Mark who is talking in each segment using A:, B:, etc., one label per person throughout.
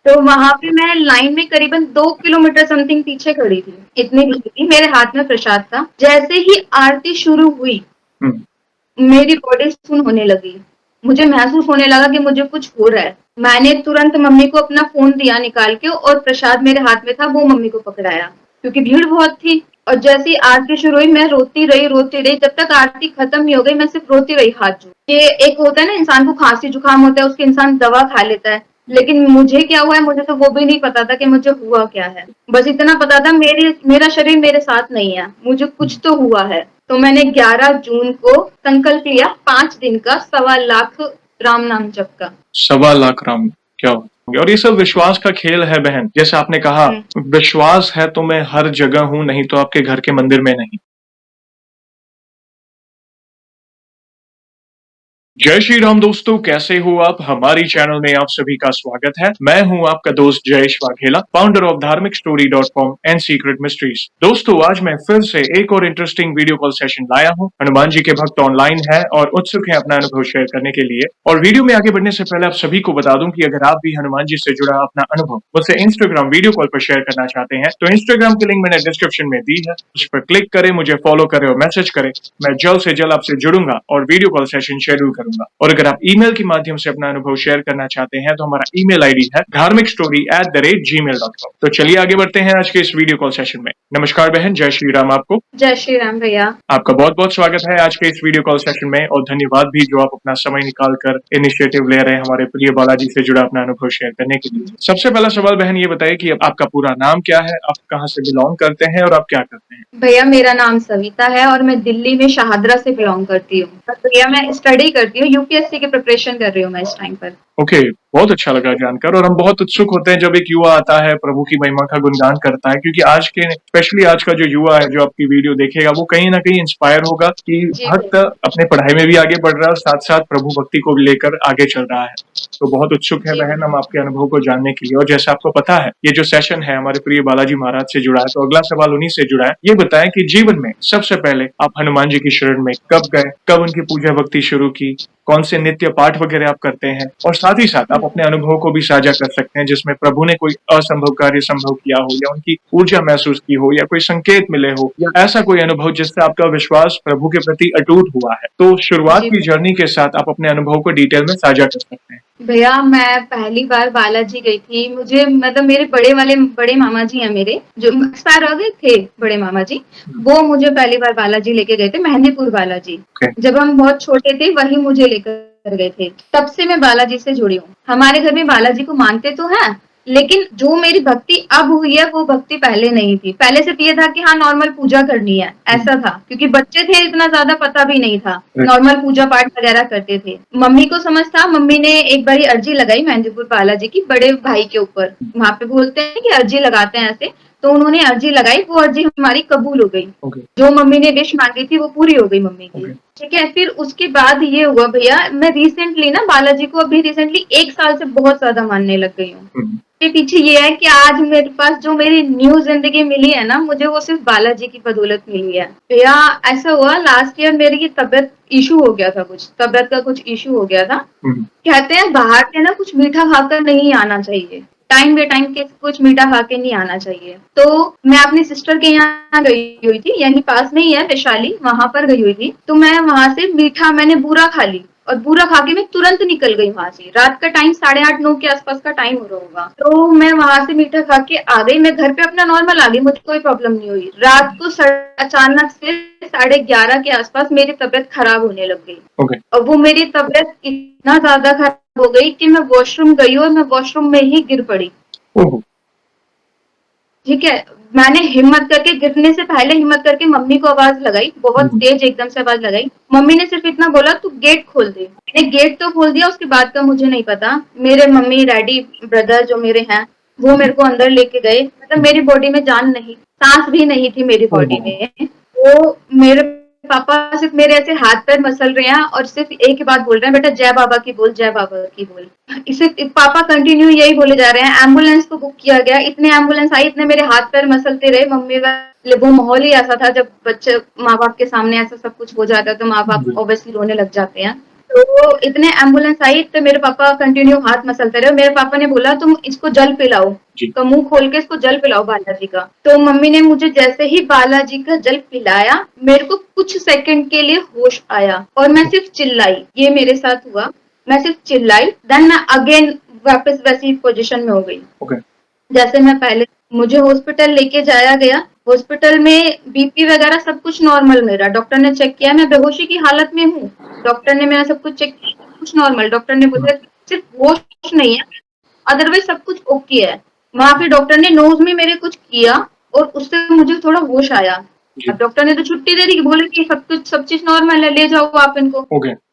A: तो वहां पे मैं लाइन में करीबन 2 किलोमीटर समथिंग पीछे खड़ी थी, इतनी भीड़ थी। मेरे हाथ में प्रसाद था। जैसे ही आरती शुरू हुई, मेरी बॉडी सुन होने लगी। मुझे महसूस होने लगा कि मुझे कुछ हो रहा है। मैंने तुरंत मम्मी को अपना फोन दिया निकाल के, और प्रसाद मेरे हाथ में था वो मम्मी को पकड़ाया, क्योंकि भीड़ बहुत थी। और जैसे ही आरती शुरू हुई, मैं रोती रही जब तक आरती खत्म नहीं हो गई। मैं सिर्फ रोती रही हाथ जोड़। ये एक होता है ना, इंसान को खांसी जुकाम होता है, उसके इंसान दवा खा लेता है, लेकिन मुझे क्या हुआ है मुझे तो वो भी नहीं पता था कि मुझे हुआ क्या है। बस इतना पता था मेरा शरीर मेरे साथ नहीं है, मुझे कुछ तो हुआ है। तो मैंने 11 जून को संकल्प लिया, 5 दिन का 1.25 लाख राम नाम जप का।
B: 1.25 लाख राम, क्या होंगे। और ये सब विश्वास का खेल है बहन। जैसे आपने कहा, विश्वास है तो मैं हर जगह हूं, नहीं तो आपके घर के मंदिर में नहीं। जय श्री राम दोस्तों, कैसे हो आप। हमारी चैनल में आप सभी का स्वागत है। मैं हूं आपका दोस्त जयेश वाघेला, फाउंडर ऑफ धार्मिकस्टोरी.com एंड सीक्रेट मिस्ट्रीज। दोस्तों, आज मैं फिर से एक और इंटरेस्टिंग वीडियो कॉल सेशन लाया हूं। हनुमान जी के भक्त ऑनलाइन हैं और उत्सुक हैं अपना अनुभव शेयर करने के लिए। और वीडियो में आगे बढ़ने से पहले आप सभी को बता दूं कि अगर आप भी हनुमान जी से जुड़ा अपना अनुभव मुझसे इंस्टाग्राम वीडियो कॉल पर शेयर करना चाहते हैं, तो इंस्टाग्राम की लिंक मैंने डिस्क्रिप्शन में दी है, उस पर क्लिक करें, मुझे फॉलो करें और मैसेज करें। मैं जल्द से जल्द आपसे जुड़ूंगा और वीडियो कॉल सेशन शेड्यूल करूंगा। और अगर आप ईमेल के माध्यम से अपना अनुभव शेयर करना चाहते हैं, तो हमारा ईमेल आईडी है dharmikstory@gmail.com। तो चलिए आगे बढ़ते हैं आज के इस वीडियो कॉल सेशन में। नमस्कार बहन, जय श्री राम आपको।
A: जय श्री राम भैया।
B: आपका बहुत बहुत स्वागत है आज के इस वीडियो कॉल सेशन में, और धन्यवाद भी जो आप अपना समय निकाल कर इनिशिएटिव ले रहे हैं हमारे प्रिय बालाजी से जुड़ा अपना अनुभव शेयर करने के लिए। सबसे पहला सवाल बहन ये बताइए कि आपका पूरा नाम क्या है, आप कहाँ से बिलोंग करते हैं और आप क्या करते हैं।
A: भैया मेरा नाम सविता है और मैं दिल्ली में शाहदरा से बिलोंग करती हूँ। भैया मैं स्टडी करती हूँ, यूपीएससी की प्रिपरेशन कर रही हूँ मैं इस टाइम पर।
B: ओके, बहुत अच्छा लगा जानकर। और हम बहुत उत्सुक होते हैं जब एक युवा आता है, प्रभु की महिमा का गुणगान करता है, क्योंकि आज के स्पेशली आज का जो युवा है जो आपकी वीडियो देखेगा, वो कहीं ना कहीं इंस्पायर होगा कि भक्त अपने पढ़ाई में भी आगे बढ़ रहा है और साथ साथ प्रभु भक्ति को लेकर आगे चल रहा है। तो बहुत उत्सुक है बहन हम आपके अनुभव को जानने के लिए। और जैसा आपको पता है, ये जो सेशन है हमारे प्रिय बालाजी महाराज से जुड़ा है, तो अगला सवाल उन्हीं से जुड़ा है। ये बताएं कि जीवन में सबसे पहले आप हनुमान जी की शरण में कब गए, कब उनकी पूजा भक्ति शुरू की, कौन से नित्य पाठ वगैरह आप करते हैं, और साथ ही साथ आप अपने अनुभव को भी साझा कर सकते हैं जिसमें प्रभु ने कोई असंभव कार्य संभव किया हो, या उनकी ऊर्जा महसूस की हो, या कोई संकेत मिले हो, या ऐसा कोई अनुभव जिससे आपका विश्वास प्रभु के प्रति अटूट हुआ है। तो शुरुआत की जर्नी के साथ आप अपने अनुभव को डिटेल में साझा कर सकते हैं।
A: भैया मैं पहली बार बालाजी गई थी। मुझे मतलब मेरे बड़े मामा जी हैं, मेरे जो एक्सपायर हो गए थे बड़े मामा जी, वो मुझे पहली बार बालाजी लेके गए थे, मेहंदीपुर बालाजी। जब हम बहुत छोटे थे वही मुझे लेकर गए थे। तब से मैं बालाजी से जुड़ी हूँ। हमारे घर में बालाजी को मानते तो हैं, लेकिन जो मेरी भक्ति अब हुई है वो भक्ति पहले नहीं थी। पहले सिर्फ ये था कि हाँ नॉर्मल पूजा करनी है, ऐसा था, क्योंकि बच्चे थे, इतना ज्यादा पता भी नहीं था। नॉर्मल पूजा पाठ वगैरह करते थे। मम्मी को समझ था। मम्मी ने एक बारी अर्जी लगाई मेहंदीपुर बालाजी की बड़े भाई के ऊपर। वहां पे बोलते हैं कि अर्जी लगाते हैं ऐसे, तो उन्होंने अर्जी लगाई, वो अर्जी हमारी कबूल हो गई। जो मम्मी ने विश मांगी थी वो पूरी हो गई मम्मी की। ठीक है, फिर उसके बाद ये हुआ भैया, मैं रिसेंटली ना बालाजी को अभी रिसेंटली 1 साल से बहुत ज्यादा मानने लग गई हूँ। के पीछे ये है कि आज मेरे पास जो मेरी न्यू जिंदगी मिली है ना, मुझे वो सिर्फ बालाजी की बदौलत मिली है। भैया ऐसा हुआ, लास्ट ईयर मेरी तबियत इशू हो गया था, कुछ तबियत का कुछ इशू हो गया था। कहते हैं बाहर से ना कुछ मीठा खाकर नहीं आना चाहिए, टाइम बे टाइम के कुछ मीठा खा के नहीं आना चाहिए। तो मैं अपनी सिस्टर के यहाँ गई हुई थी, यहीं पास में ही है वैशाली, वहां पर गई हुई थी। तो मैं वहां से मीठा मैंने बूरा खा ली, और बूरा खा के मैं तुरंत निकल गई वहां से। रात का टाइम 8:30-9 के आसपास का टाइम हो रहा होगा। तो मैं वहां से मीठा खा के आ गई, मैं घर पे अपना नॉर्मल आ गई, मुझे कोई प्रॉब्लम नहीं हुई। रात को अचानक से 11:30 के आसपास मेरी तबियत खराब होने लग गई। और वो मेरी तबियत इतना ज्यादा खराब हो गई कि मैं वॉशरूम गई और मैं वॉशरूम में ही गिर पड़ी। ठीक है, मैंने हिम्मत करके, गिरने से पहले हिम्मत करके मम्मी को आवाज लगाई, बहुत तेज एकदम से आवाज लगाई। मम्मी ने सिर्फ इतना बोला तू गेट खोल दे। मैंने गेट तो खोल दिया, उसके बाद का मुझे नहीं पता। मेरे मम्मी डैडी ब्रदर जो मेरे हैं वो मेरे को अंदर लेके गए। मतलब मेरी बॉडी में जान नहीं, सांस भी नहीं थी मेरी बॉडी में। वो मेरे पापा सिर्फ मेरे ऐसे हाथ पैर मसल रहे हैं और सिर्फ एक ही बात बोल रहे हैं, बेटा जय बाबा की बोल, जय बाबा की बोल। इसे पापा कंटिन्यू यही बोले जा रहे हैं। एम्बुलेंस को बुक किया गया, इतने एम्बुलेंस आई, इतने मेरे हाथ पैर मसलते रहे मम्मी का। वो माहौल ही ऐसा था, जब बच्चे माँ बाप के सामने ऐसा सब कुछ हो जाता है तो माँ बाप ऑब्वियसली रोने लग जाते हैं। तो इतने एम्बुलेंस आई तो मेरे पापा कंटिन्यू हाथ मसलते रहे। मेरे पापा ने बोला तुम इसको जल पिलाओ, तो मुंह खोल के इसको जल पिलाओ बालाजी का। तो मम्मी ने मुझे जैसे ही बालाजी का जल पिलाया, मेरे को कुछ सेकंड के लिए होश आया और मैं सिर्फ चिल्लाई। ये मेरे साथ हुआ, मैं सिर्फ चिल्लाई, देन मैं अगेन वापस वैसी पोजीशन में हो गई। जैसे मैं पहले, मुझे हॉस्पिटल लेके जाया गया। हॉस्पिटल में बीपी वगैरह सब कुछ नॉर्मल मेरा, डॉक्टर ने चेक किया, मैं बेहोशी की हालत में हूँ। डॉक्टर ने मेरा सब कुछ चेक किया, सब कुछ नॉर्मल। डॉक्टर ने बोला सिर्फ होश नहीं है, अदरवाइज सब कुछ ओके है। वहां पे डॉक्टर ने नोज में मेरे कुछ किया और उससे मुझे थोड़ा होश आया। अब डॉक्टर ने तो छुट्टी दे दी कि बोले कि सब चीज नॉर्मल है, ले जाओ आप इनको।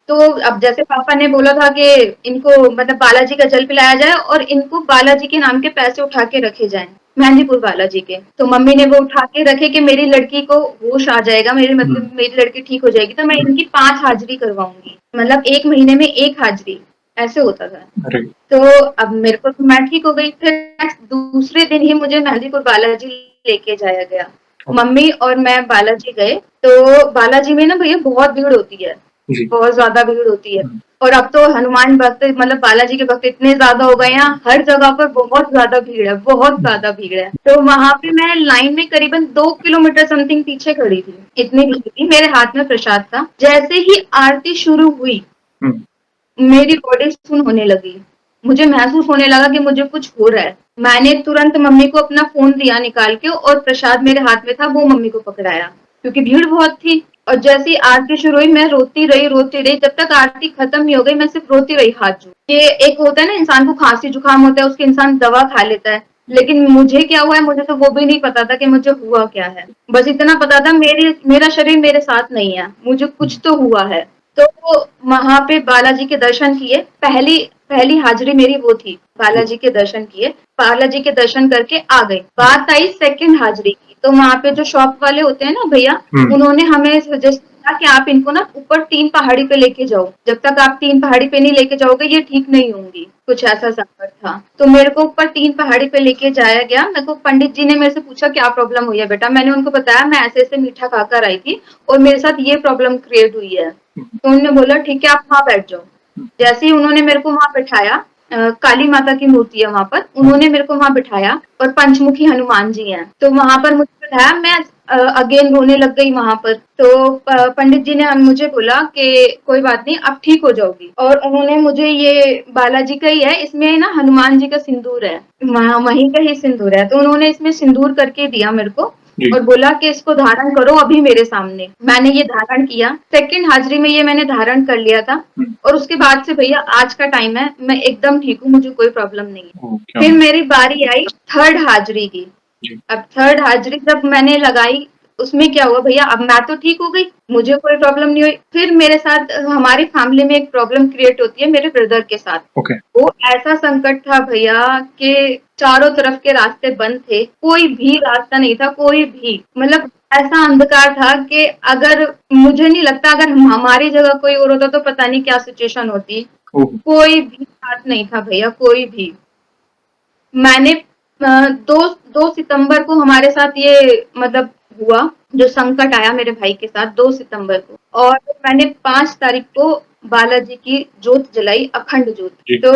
A: तो अब जैसे पापा ने बोला था कि इनको मतलब बालाजी का जल पिलाया जाए और इनको बालाजी के नाम के पैसे उठा के रखे जाएं, मेहंदीपुर बालाजी के। तो मम्मी ने वो उठा के रखे कि मेरी लड़की को होश आ जाएगा, मेरी लड़की ठीक हो जाएगी, तो मैं इनकी 5 हाजिरी करवाऊंगी, मतलब 1 महीने में 1 हाजिरी, ऐसे होता था। तो अब मेरे को तो मैं ठीक हो गई। फिर दूसरे दिन ही मुझे मेहंदीपुर बालाजी लेके जाया गया। मम्मी और मैं बालाजी गए। तो बालाजी में ना भैया बहुत भीड़ होती है, बहुत ज्यादा भीड़ होती है। और अब तो हनुमान भक्त मतलब बालाजी के भक्त इतने ज्यादा हो गए हैं, हर जगह पर बहुत ज्यादा भीड़ है, बहुत ज्यादा भीड़ है। तो वहां पे मैं लाइन में करीबन 2 किलोमीटर समथिंग पीछे खड़ी थी, इतनी भीड़ थी। मेरे हाथ में प्रसाद था। जैसे ही आरती शुरू हुई, मेरी बॉडी सुन होने लगी, मुझे महसूस होने लगा कि मुझे कुछ हो रहा है। मैंने तुरंत मम्मी को अपना फोन दिया निकाल के और प्रसाद मेरे हाथ में था, वो मम्मी को पकड़ाया क्योंकि भीड़ बहुत थी। और जैसे ही आरती शुरू हुई, मैं रोती रही जब तक आरती खत्म नहीं हो गई। मैं सिर्फ रोती रही हाथ जोड़ के। एक होता है ना, इंसान को खांसी जुकाम होता है, उसके इंसान दवा खा लेता है, लेकिन मुझे क्या हुआ है मुझे तो वो भी नहीं पता था कि मुझे हुआ क्या है। बस इतना पता था मेरा शरीर मेरे साथ नहीं है, मुझे कुछ तो हुआ है। तो वहां पे बालाजी के दर्शन किए। पहली पहली हाजिरी मेरी वो थी, बालाजी के दर्शन किए, बालाजी के दर्शन करके आ गई। बात आई सेकंड हाजिरी की। तो वहां पे जो शॉप वाले होते हैं ना भैया, उन्होंने हमें सजेस्ट किया कि आप इनको ना ऊपर 3 पहाड़ी पे लेके जाओ, जब तक आप 3 पहाड़ी पे नहीं लेके जाओगे ये ठीक नहीं होंगी, कुछ ऐसा संकट था। तो मेरे को ऊपर 3 पहाड़ी पे लेके जाया गया। मेरे को पंडित जी ने मेरे से पूछा क्या प्रॉब्लम हुई है बेटा। मैंने उनको बताया मैं ऐसे ऐसे मीठा खाकर आई थी और मेरे साथ ये प्रॉब्लम क्रिएट हुई है। तो उन्होंने बोला ठीक है आप वहां बैठ जाओ। जैसे ही उन्होंने मेरे को वहां बिठाया, काली माता की मूर्ति है वहां पर, उन्होंने मेरे को वहां बिठाया और पंचमुखी हनुमान जी हैं, तो वहां पर मुझे बिठाया। मैं अगेन रोने लग गई वहां पर। तो पंडित जी ने मुझे बोला कि कोई बात नहीं आप ठीक हो जाओगी। और उन्होंने मुझे ये बालाजी का ही है, इसमें ना हनुमान जी का सिंदूर है, वहीं का ही सिंदूर है। तो उन्होंने इसमें सिंदूर करके दिया मेरे को और बोला कि इसको धारण करो अभी मेरे सामने। मैंने ये धारण किया। सेकंड हाजिरी में ये मैंने धारण कर लिया था। और उसके बाद से भैया आज का टाइम है, मैं एकदम ठीक हूँ, मुझे कोई प्रॉब्लम नहीं है। फिर मेरी बारी आई थर्ड हाजिरी की। अब थर्ड हाजिरी जब मैंने लगाई, उसमें क्या हुआ भैया, अब मैं तो ठीक हो गई, मुझे कोई प्रॉब्लम नहीं हुई। फिर मेरे साथ हमारी फैमिली में एक प्रॉब्लम क्रिएट होती है मेरे ब्रदर के साथ। वो ऐसा संकट था भैया कि चारों तरफ के रास्ते बंद थे, कोई भी रास्ता नहीं था, कोई भी, मतलब ऐसा अंधकार था कि अगर मुझे नहीं लगता अगर हमारी जगह कोई और होता तो पता नहीं क्या सिचुएशन होती। कोई भी साथ नहीं था भैया, कोई भी। मैंने 2 सितंबर को हमारे साथ ये मतलब हुआ, जो संकट आया मेरे भाई के साथ 2 सितंबर को। और मैंने 5 तारीख को बालाजी की जोत जलाई, अखंड जोत। तो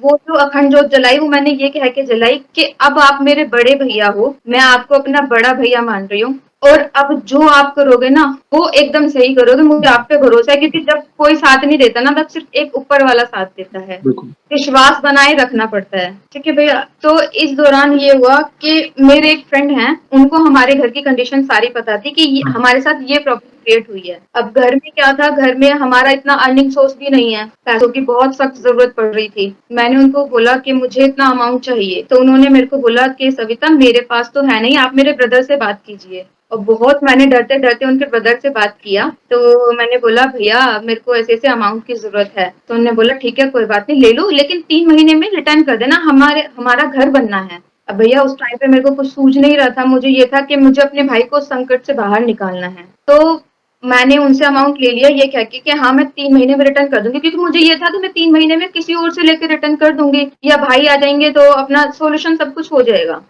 A: वो जो अखंड जोत जलाई वो मैंने ये कह के जलाई कि अब आप मेरे बड़े भैया हो, मैं आपको अपना बड़ा भैया मान रही हूँ और अब जो आप करोगे ना वो एकदम सही करोगे, मुझे आप पे भरोसा है। क्योंकि जब कोई साथ नहीं देता ना, तब सिर्फ एक ऊपर वाला साथ देता है, विश्वास बनाए रखना पड़ता है। ठीक है भैया। तो इस दौरान ये हुआ कि मेरे एक फ्रेंड हैं, उनको हमारे घर की कंडीशन सारी पता थी कि हमारे साथ ये प्रॉब्लम क्रिएट हुई है। अब घर में क्या था, घर में हमारा इतना अर्निंग सोर्स भी नहीं है, पैसों की बहुत सख्त जरूरत पड़ रही थी। मैंने उनको बोला कि मुझे इतना अमाउंट चाहिए। तो उन्होंने मेरे को बोला कि सविता मेरे पास तो है नहीं, आप मेरे ब्रदर से बात कीजिए। और बहुत मैंने डरते डरते उनके ब्रदर से बात किया। तो मैंने बोला भैया मेरे को ऐसे ऐसे अमाउंट की जरूरत है। तो उन्होंने बोला ठीक है कोई बात नहीं ले लो, लेकिन 3 महीने में रिटर्न कर देना, हमारा घर बनना है। अब भैया उस टाइम पे मेरे को कुछ सूझ नहीं रहा था, मुझे ये था कि मुझे अपने भाई को संकट से बाहर निकालना है। तो मैंने उनसे अमाउंट ले लिया ये कह के कि हाँ मैं 3 महीने में रिटर्न कर दूंगी, क्योंकि मुझे ये था कि मैं 3 महीने में किसी और से लेकर रिटर्न कर दूंगी या भाई आ जाएंगे तो अपना सोल्यूशन सब कुछ हो जाएगा।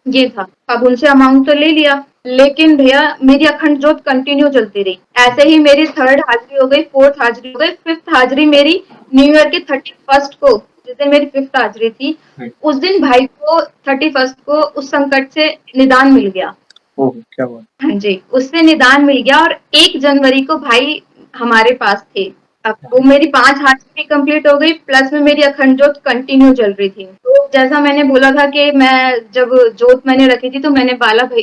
A: ये था। अब उनसे अमाउंट तो ले लिया। लेकिन भैया मेरी अखंड ज्योत कंटिन्यू चलती रही। ऐसे ही मेरी 3rd हाजिरी हो गई, 4th हाजिरी हो गई, 5th हाजिरी मेरी न्यू ईयर के 31st को, जिस दिन मेरी 5th हाजिरी थी, उस दिन भाई को 31st को उस संकट से निदान मिल गया।
B: ओह क्या बात।
A: हाँ जी, उससे निदान मिल गया और 1 जनवरी को भाई हमारे पास थे। अब वो मेरी 5 हाजिरी कंप्लीट हो गई, प्लस में मेरी अखंड ज्योत कंटिन्यू चल रही थी। तो जैसा मैंने बोला था कि मैं जब ज्योत मैंने रखी थी तो मैंने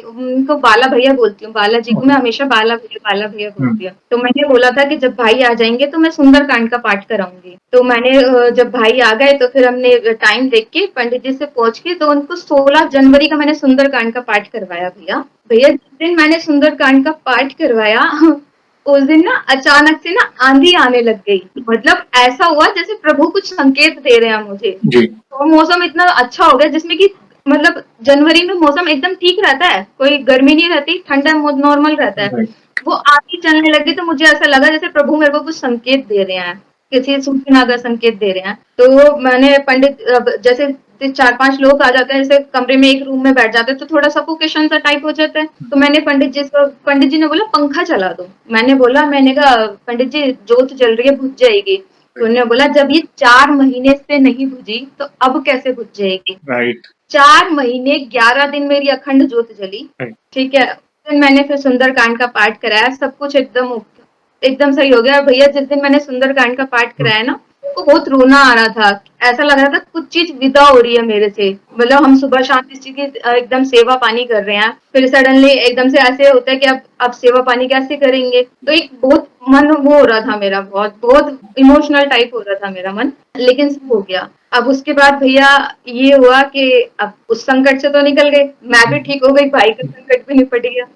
A: उनको बाला भैया बोलती हूँ, बालाजी को मैं हमेशा बाला भैया बोलती हूँ। तो मैंने बोला था कि जब भाई आ जाएंगे तो मैं सुंदरकांड का पाठ कराऊंगी। तो मैंने जब भाई आ गए तो फिर हमने टाइम देख के पंडित जी से पूछ के तो उनको 16 जनवरी का मैंने सुंदरकांड का पाठ करवाया भैया। भैया जिस दिन मैंने सुंदरकांड का पाठ करवाया उस दिन ना अचानक से ना आंधी आने लग गई। मतलब ऐसा हुआ जैसे प्रभु कुछ संकेत दे रहे हैं मुझे।
B: जी।
A: तो मौसम इतना अच्छा हो गया जिसमें कि मतलब जनवरी में मौसम एकदम ठीक रहता है, कोई गर्मी नहीं रहती, ठंडा नॉर्मल रहता है। वो आंधी चलने लगी तो मुझे ऐसा लगा जैसे प्रभु मेरे को कुछ संकेत दे रहे हैं, किसी सूचना का संकेत दे रहे हैं। तो मैंने जैसे 4-5 लोग आ जाते हैं, जैसे कमरे में एक रूम में बैठ जाते हैं तो थोड़ा सफोकेशन सा टाइप हो जाता है। तो मैंने पंडित जी ने बोला पंखा चला दो। मैंने कहा पंडित जी ज्योत जल रही है, बुझ जाएगी। तो उन्होंने बोला जब ये 4 महीने से नहीं बुझी तो अब कैसे बुझ जाएगी।
B: राइट।
A: 4 महीने 11 दिन मेरी अखंड ज्योत जली। ठीक है, फिर मैंने फिर सुंदरकांड का पाठ कराया, सब कुछ एकदम सही हो गया। भैया जिस दिन मैंने सुंदरकांड का पाठ कराया ना, तो बहुत रोना आ रहा था। ऐसा लग रहा था कुछ चीज विदा हो रही है मेरे से। मतलब हम सुबह शाम इस चीज की एकदम सेवा पानी कर रहे हैं, फिर सडनली एकदम से ऐसे होता है कि अब सेवा पानी कैसे करेंगे। तो एक बहुत मन वो हो रहा था मेरा, बहुत बहुत इमोशनल टाइप हो रहा था मेरा मन, लेकिन सब हो गया। अब उसके बाद भैया ये हुआ कि अब उस संकट से तो निकल गए, मैं भी ठीक हो गई, भाई का संकट भी निपट गया।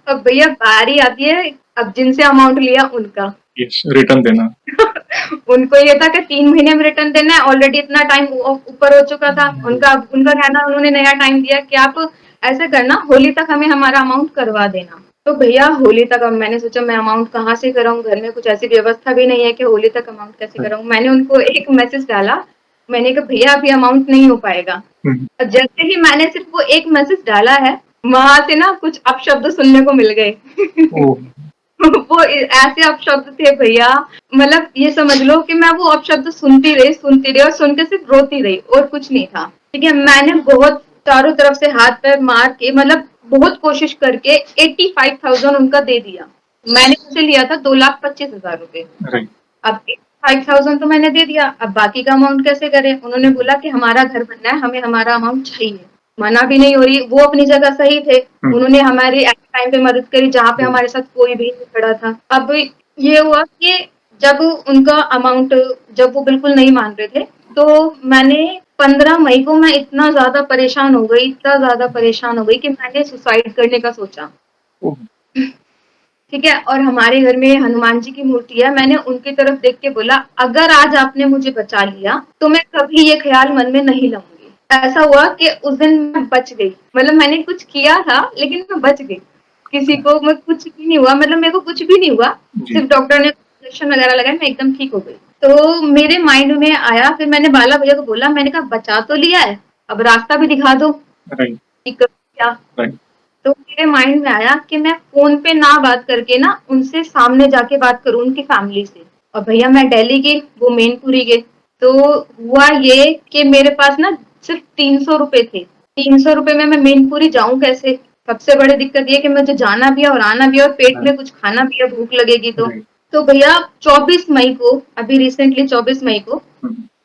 A: अब भैया बारी आती है अब जिनसे अमाउंट लिया उनका।
B: यस, रिटर्न देना।
A: उनको ये था कि 3 महीने में रिटर्न देना है, ऑलरेडी इतना टाइम ऊपर हो चुका था। उनका कहना, उन्होंने नया टाइम दिया कि आप ऐसे करना, होली तक हमें हमारा अमाउंट करवा देना। तो भैया होली तक अब मैंने सोचा मैं अमाउंट कहाँ से कराऊं, घर में कुछ ऐसी व्यवस्था भी नहीं है कि होली तक अमाउंट कैसे कराऊं। मैंने उनको एक मैसेज डाला, मैंने कहा भैया अभी अमाउंट नहीं हो पाएगा। जैसे ही मैंने सिर्फ वो एक मैसेज डाला है, वहां से ना कुछ अपशब्द सुनने को मिल गए। वो ऐसे अपशब्द थे भैया, मतलब ये समझ लो कि मैं वो अपशब्द सुनती रही और सुन के सिर्फ रोती रही और कुछ नहीं था। ठीक है, मैंने बहुत चारों तरफ से हाथ पैर मार के मतलब बहुत कोशिश करके 85,000 उनका दे दिया। मैंने उनसे लिया था 2,25,000 रुपए। अब 85,000 तो मैंने दे दिया, अब बाकी का अमाउंट कैसे करें। उन्होंने बोला कि हमारा घर बनना है, हमें हमारा अमाउंट चाहिए। मना भी नहीं हो रही, वो अपनी जगह सही थे, उन्होंने हमारी टाइम पे मदद करी जहाँ पे हमारे साथ कोई भी नहीं खड़ा था। अब ये हुआ कि जब उनका अमाउंट, जब वो बिल्कुल नहीं मान रहे थे, तो मैंने 15 मई को मैं इतना ज्यादा परेशान हो गई, इतना ज्यादा परेशान हो गई कि मैंने सुसाइड करने का सोचा। ठीक है, और हमारे घर में हनुमान जी की मूर्ति है, मैंने उनकी तरफ देख के बोला अगर आज आपने मुझे बचा लिया तो मैं कभी ये ख्याल मन में नहीं लाऊंगी। ऐसा हुआ कि उस दिन मैं बच गई, मतलब मैंने कुछ किया था लेकिन मैं बच गई, किसी को मैं कुछ भी नहीं हुआ, मतलब मेरे को कुछ भी नहीं हुआ, सिर्फ डॉक्टर ने इंजेक्शन वगैरह लगाया, मैं एकदम ठीक हो गई। तो मेरे माइंड में आया, फिर मैंने बाला भैया को बोला, मैंने कहा बचा तो लिया है, अब रास्ता भी दिखा दो क्या। तो मेरे माइंड में आया कि मैं फोन पे ना बात करके ना उनसे सामने जाके बात करूं, उनकी फैमिली से। और भैया मैं दिल्ली गई, वो मैनपुरी गए। तो हुआ ये कि मेरे पास ना सिर्फ 300 रुपए थे। 300 रुपए में मैं मैनपुरी जाऊं कैसे। सबसे बड़ी दिक्कत ये कि मुझे जाना भी है और आना भी है और पेट में कुछ खाना भी है, भूख लगेगी तो भैया 24 मई को, अभी रिसेंटली 24 मई को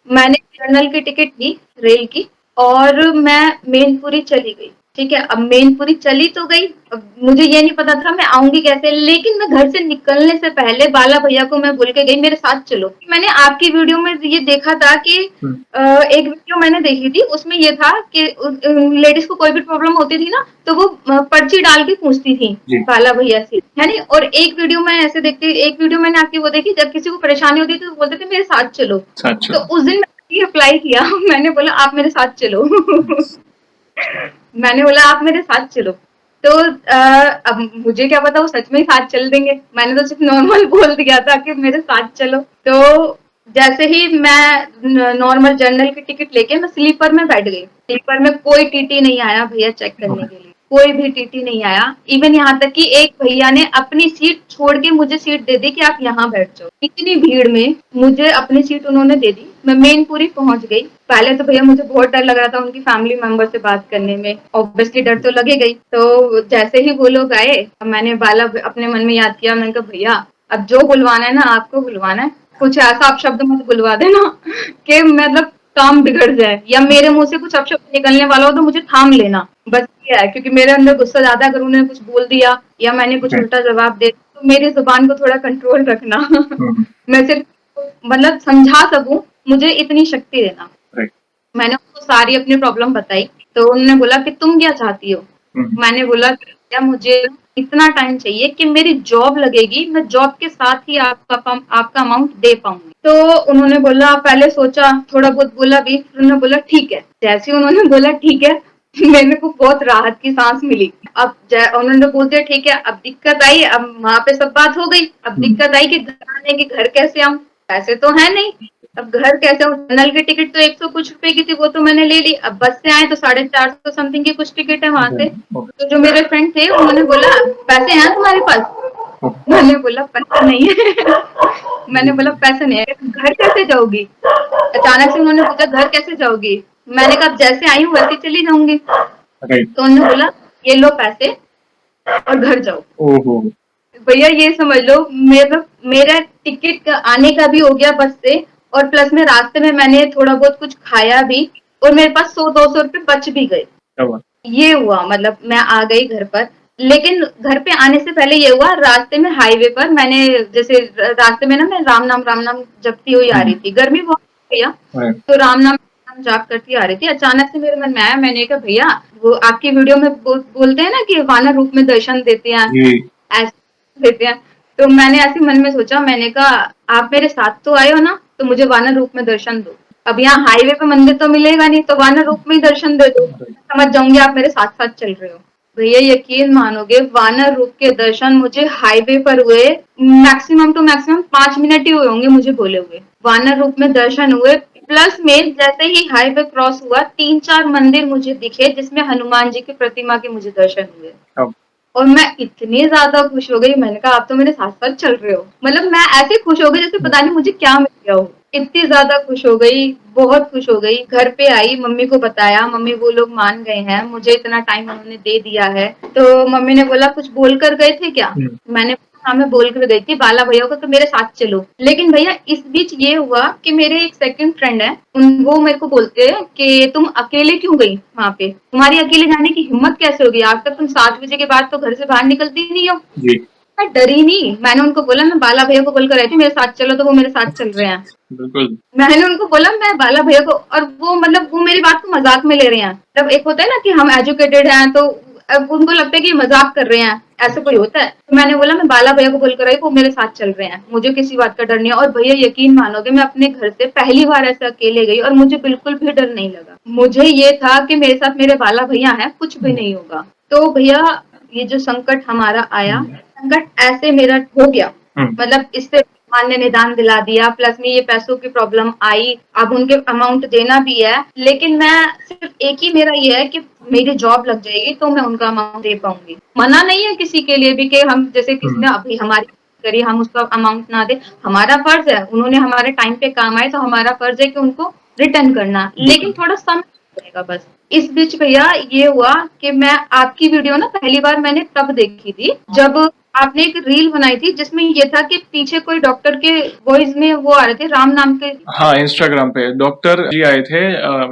A: मैंने जनरल की टिकट ली रेल की और मैं मैनपुरी चली गई। ठीक है, अब मैनपुरी चली तो गई, अब मुझे ये नहीं पता था मैं आऊंगी कैसे, लेकिन मैं घर से निकलने से पहले बाला भैया को मैं बोल के गई मेरे साथ चलो। मैंने आपकी वीडियो में ये देखा था कि एक वीडियो मैंने देखी थी, उसमें ये था कि लेडीज को कोई भी प्रॉब्लम होती थी ना तो वो पर्ची डाल के पूछती थी बाला भैया से, है नी। और एक वीडियो मैं ऐसे देखती, एक वीडियो मैंने आपकी वो देखी जब किसी को परेशानी होती थी तो बोलते थे मेरे साथ चलो। तो उस दिन मैंने अप्लाई किया, मैंने बोला आप मेरे साथ चलो। मैंने बोला आप मेरे साथ चलो। तो अब मुझे क्या पता वो सच में ही साथ चल देंगे, मैंने तो सिर्फ नॉर्मल बोल दिया था कि मेरे साथ चलो। तो जैसे ही मैं नॉर्मल जनरल की टिकट लेके मैं स्लीपर में बैठ गई, स्लीपर में कोई टीटी नहीं आया भैया चेक करने के लिए, कोई भी टीटी नहीं आया। इवन यहाँ तक कि एक भैया ने अपनी सीट छोड़ के मुझे सीट दे दी कि आप यहाँ बैठ जाओ। इतनी भीड़ में मुझे अपनी सीट उन्होंने दे दी, मैं मेनपुरी पहुंच गई। पहले तो भैया मुझे बहुत डर लग रहा था उनकी फैमिली मेंबर से बात करने में, ऑब्वियसली डर तो लगेगा ही। तो जैसे ही वो लोग आए, मैंने बाला अपने मन में याद किया, मैंने कहा भैया अब जो बुलवाना है ना आपको बुलवाना है, कुछ ऐसा आप शब्द मत बुलवा देना कि मतलब काम बिगड़ जाए, या मेरे मुंह से कुछ अपशब्द निकलने वाला हो तो मुझे थाम लेना, बस ये है। क्योंकि मेरे अंदर गुस्सा ज्यादा, अगर उन्होंने कुछ बोल दिया या मैंने कुछ उल्टा जवाब दे तो मेरी जुबान को थोड़ा कंट्रोल रखना मैं सिर्फ मतलब समझा सकूं, मुझे इतनी शक्ति देना। मैंने उनको सारी अपनी प्रॉब्लम बताई, तो उन्होंने बोला कि तुम क्या चाहती हो। मैंने बोला क्या मुझे इतना टाइम चाहिए कि मेरी जॉब लगेगी, मैं जॉब के साथ ही आपका अमाउंट दे पाऊंगी। तो उन्होंने बोला, पहले सोचा, थोड़ा बहुत बोला भी, फिर उन्होंने बोला ठीक है। जैसे ही उन्होंने बोला ठीक है, मेरे को बहुत राहत की सांस मिली। अब उन्होंने बोल दिया ठीक है, अब दिक्कत आई, अब वहां पे सब बात हो गई। अब दिक्कत आई कि घर आने की, घर कैसे आऊं, पैसे तो है नहीं, अब घर कैसे आऊं। जनरल की टिकट तो 100 कुछ रुपए की थी, वो तो मैंने ले ली। अब बस से आए तो 450 समथिंग की कुछ टिकट है वहां से। तो जो मेरे फ्रेंड थे उन्होंने बोला पैसे हैं तुम्हारे पास। मैंने बोला पैसे नहीं है मैंने बोला पैसे नहीं है। घर कैसे जाओगी, अचानक से उन्होंने पूछा घर कैसे जाओगी। मैंने कहा जैसे आई हूँ वैसे चली जाऊंगी। तो उन्होंने बोला ये लो पैसे और घर जाओ। भैया ये समझ लो, मेरा टिकट आने का भी हो गया बस से, और प्लस में रास्ते में मैंने थोड़ा बहुत कुछ खाया भी, और मेरे पास 100-200 रुपए बच भी गए। ये हुआ, मतलब मैं आ गई घर पर। लेकिन घर पे आने से पहले ये हुआ, रास्ते में हाईवे पर मैंने, जैसे रास्ते में ना मैं राम नाम जपती हुई आ रही थी, गर्मी बहुत भैया, तो राम नाम जाप करती आ रही थी। अचानक से मेरे मन में आया, मैंने कहा भैया वो आपकी वीडियो में बोलते हैं ना कि वानर रूप में दर्शन देते हैं, ऐसे देते हैं। तो मैंने ऐसे मन में सोचा, मैंने कहा आप मेरे साथ तो आए हो ना, तो मुझे वानर रूप में दर्शन दो। अब यहाँ हाईवे पे मंदिर तो मिलेगा नहीं, तो वानर रूप में ही दर्शन दे दो, समझ जाऊंगी आप मेरे साथ साथ चल रहे हो। भैया यकीन मानोगे, वानर रूप के दर्शन मुझे हाईवे पर हुए, मैक्सिमम टू मैक्सिमम 5 मिनट ही हुए होंगे मुझे बोले हुए। वानर रूप में दर्शन हुए, प्लस में जैसे ही हाईवे क्रॉस हुआ 3-4 मंदिर मुझे दिखे, जिसमें हनुमान जी की प्रतिमा के मुझे दर्शन हुए। और मैं इतनी ज्यादा खुश हो गई, मैंने कहा आप तो मेरे साथ साथ चल रहे हो। मतलब मैं ऐसे खुश हो गई जैसे पता नहीं मुझे क्या मिल गया हो, इतनी ज्यादा खुश हो गई, बहुत खुश हो गई। घर पे आई, मम्मी को बताया, मम्मी वो लोग मान गए हैं, मुझे इतना टाइम उन्होंने दे दिया है। तो मम्मी ने बोला कुछ बोल कर गए थे क्या। मैंने हाँ मैं बोल कर गई थी बाला भैया को तो मेरे साथ चलो। लेकिन भैया इस बीच ये हुआ कि मेरे एक सेकंड फ्रेंड है, वो मेरे को बोलते हैं कि तुम अकेले क्यों गई वहां पे, तुम्हारी अकेले जाने की हिम्मत कैसे होगी, आज तक तुम 7 बजे के बाद तो घर से बाहर निकलती नहीं हो। मैं डरी नहीं, मैंने उनको बोला मैं बाला भैया को बोल कर आई थी मेरे साथ चलो, तो वो मेरे साथ चल रहे हैं। बिल्कुल मैंने उनको बोला मैं बाला भैया को, और वो मतलब वो मेरी बात को मजाक में ले रहे हैं। तब एक होता है ना कि हम एजुकेटेड हैं, तो अब उनको लगता है कि मजाक कर रहे हैं, ऐसा कोई होता है। तो मैंने बोला मैं बाला भैया को बोल कर आई, वो मेरे साथ चल रहे हैं, मुझे किसी बात का डर नहीं है। और भैया यकीन मानोगे, मैं अपने घर से पहली बार ऐसे अकेले गई और मुझे बिल्कुल भी डर नहीं लगा। मुझे ये था कि मेरे साथ मेरे बाला भैया हैं, कुछ भी नहीं होगा। तो भैया ये जो संकट हमारा आया, संकट ऐसे मेरा हो गया, मतलब इससे भगवान ने निदान दिला दिया। प्लस में ये पैसों की प्रॉब्लम आई, अब उनके अमाउंट देना भी है, लेकिन मैं सिर्फ एक ही मेरा ये है कि मेरी जॉब लग जाएगी तो मैं उनका अमाउंट दे पाऊंगी। मना नहीं है किसी के लिए भी कि हम जैसे किसी ने अभी हमारी करिए हम उसका अमाउंट ना दे, हमारा फर्ज है, उन्होंने हमारे टाइम पे काम आए तो हमारा फर्ज है कि उनको रिटर्न करना, लेकिन थोड़ा समय लगेगा बस। इस बीच भैया ये हुआ कि मैं आपकी वीडियो ना पहली बार मैंने तब देखी थी जब आपने एक रील बनाई थी जिसमें ये था कि पीछे कोई डॉक्टर के वॉइस में वो आ रहे थे राम नाम के।
B: हाँ, इंस्टाग्राम पे डॉक्टर जी आए थे,